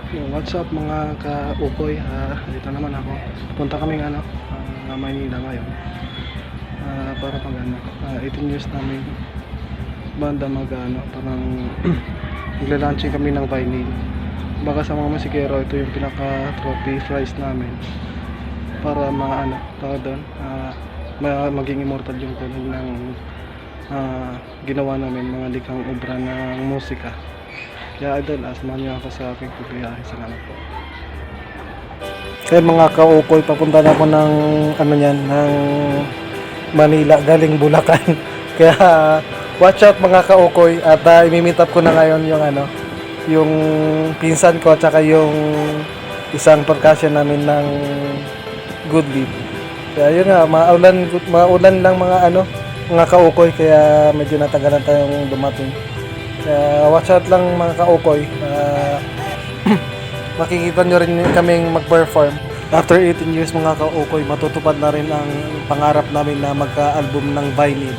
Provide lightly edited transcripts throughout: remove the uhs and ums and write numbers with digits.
What's up mga ka-ukoy, dito naman ako. Punta kaming Maynila ngayon, para pag 18 years namin banda parang magla-launching kami ng vinyl. Baka sa mga musikero, ito yung pinaka trophy prize namin para tawag doon, maging immortal yung tunog ng ginawa namin, mga likhang obra ng musika. Kaya idol, asamahan niyo ako sa aking pagbiyahe. Salamat po. Kaya mga ka-ukoy, papunta na ako ng ng Manila galing Bulacan. Kaya watch out mga ka-ukoy, at i-meet up ko na ngayon yung pinsan ko at saka yung isang percussion namin ng Good Lead. Kaya yun nga, maulan lang mga ka-ukoy, kaya medyo natagalan tayong dumating. Watch out lang mga ka-ukoy. Makikita nyo rin kaming mag-perform. After 18 years mga ka-ukoy, matutupad na rin ang pangarap namin na magka-album ng vinyl.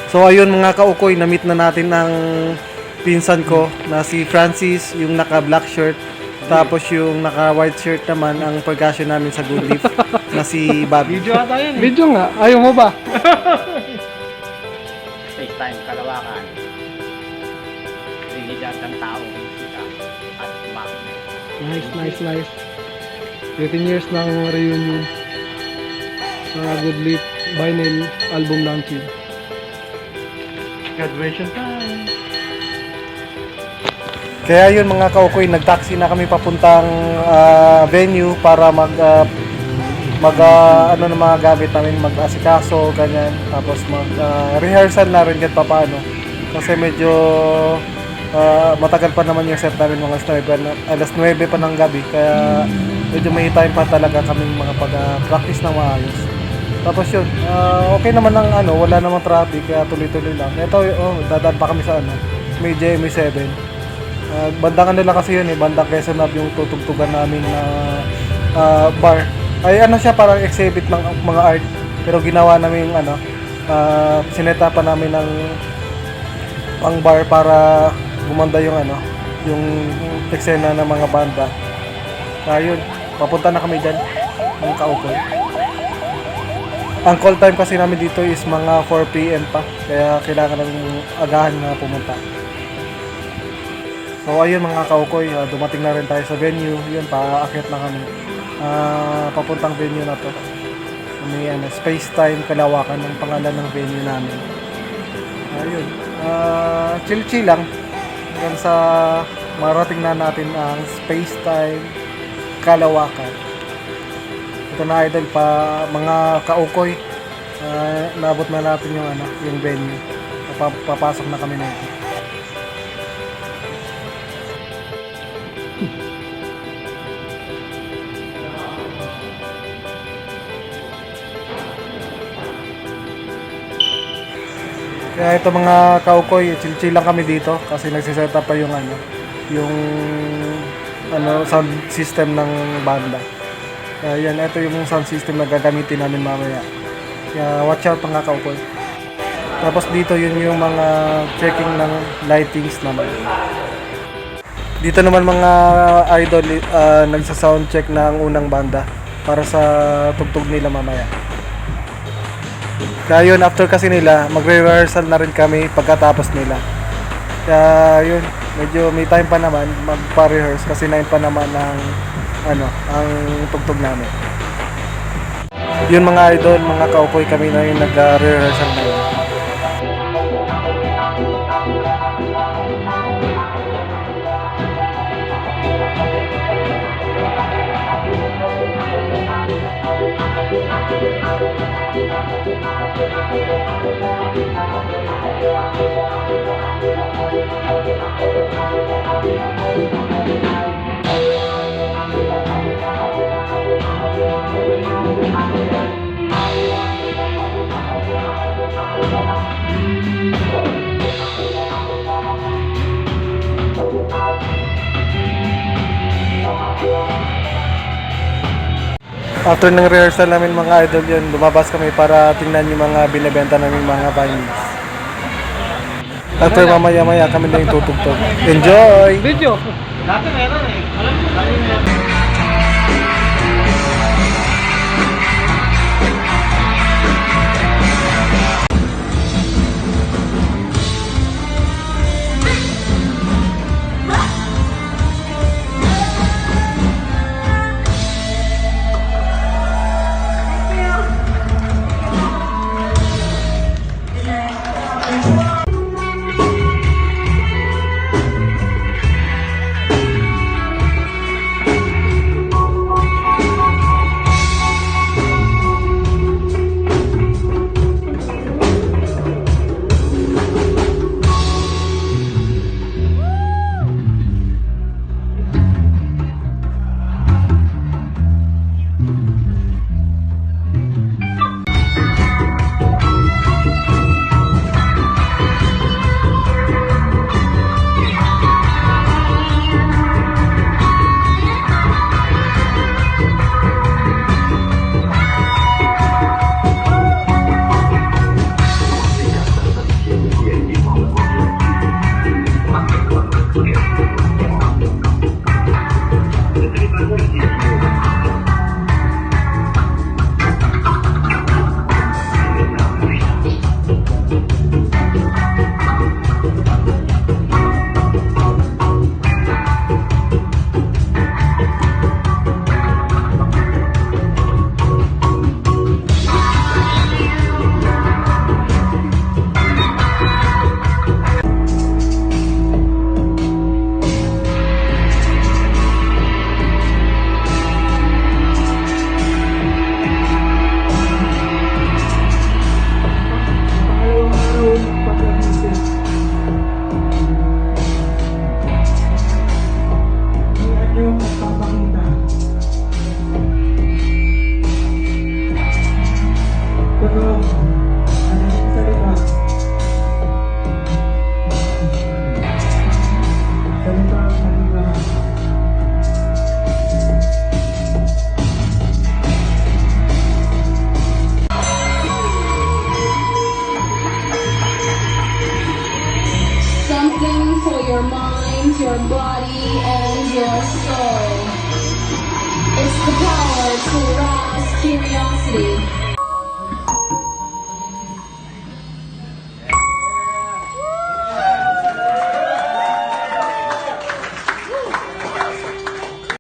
So ayun mga ka-ukoy, na-meet na natin ang pinsan ko na si Francis, yung naka-black shirt. Tapos yung naka-white shirt naman ang percussion namin sa Good Leaf na si Bobby. Video ata yan eh. Video nga, ayaw mo ba? FaceTime, Kalawakan. Rinidad ng tao, kita at makina. Nice. 18 years ng reunion sa Good Leaf vinyl album launching. Graduation time. Kaya yun mga ka-ukoy, nag-taxi na kami papuntang venue para ng mga gamit namin, mag-asikaso, ganyan. Tapos rehearsal na rin kahit paano. Kasi medyo matagal pa naman yung set namin, mga alas 9 pa ng gabi. Kaya medyo may time pa talaga kaming mga pag-practice na maayos. Tapos yun, okay naman wala namang traffic, kaya tuloy-tuloy lang. Ito, dadaan pa kami sa may GMA 7. Bandang lang kasi yun bandang Quezon Ave yung tutugtugan namin na bar. Ay siya, parang exhibit ng mga art, pero ginawa namin sineta pa namin ng pang bar para gumanda yung yung eksena ng mga banda. Ayun, papunta na kami dyan ng ka-ukoy. Ang call time kasi namin dito is mga 4 PM pa, kaya kailangan ng agahan na pumunta. So ayun mga ka-ukoy, dumating na rin tayo sa venue. Yun, paakyat na kami papuntang venue na to. May Space Time Kalawakan ng pangalan ng venue namin. Ayun, chill lang hanggang sa marating na natin ang Space Time Kalawakan. Ito na idol, pa mga ka-ukoy, naabot na natin yung venue. Papasok na kami nito. Kaya ito mga ka-ukoy, chill lang kami dito kasi nagsiset up pa yung sound system ng banda. Kaya yan, ito yung sound system na gagamitin namin mamaya. Kaya watch out mga ka-ukoy. Tapos dito yun yung mga checking ng lightings naman. Dito naman mga idol, nagsa-sound check na ang unang banda para sa tugtog nila mamaya. Kaya yun, after kasi nila, magre-rehearsal na rin kami pagkatapos nila. Kaya yun, medyo may time pa naman magpa-rehearse kasi 9 pa naman ang tugtog namin. Yun mga idol, mga ka-ukoy, kami na yung nag-rehearsal na yun. After ng rehearsal namin mga idol yun, lumabas kami para tingnan yung mga binibenta namin mga vinyls. After mamaya-maya kami na yung tutugtog. Enjoy! Video. Dati meron eh. Alam mo, dati meron. Something for your mind, your body, and your soul. It's the power to arouse curiosity.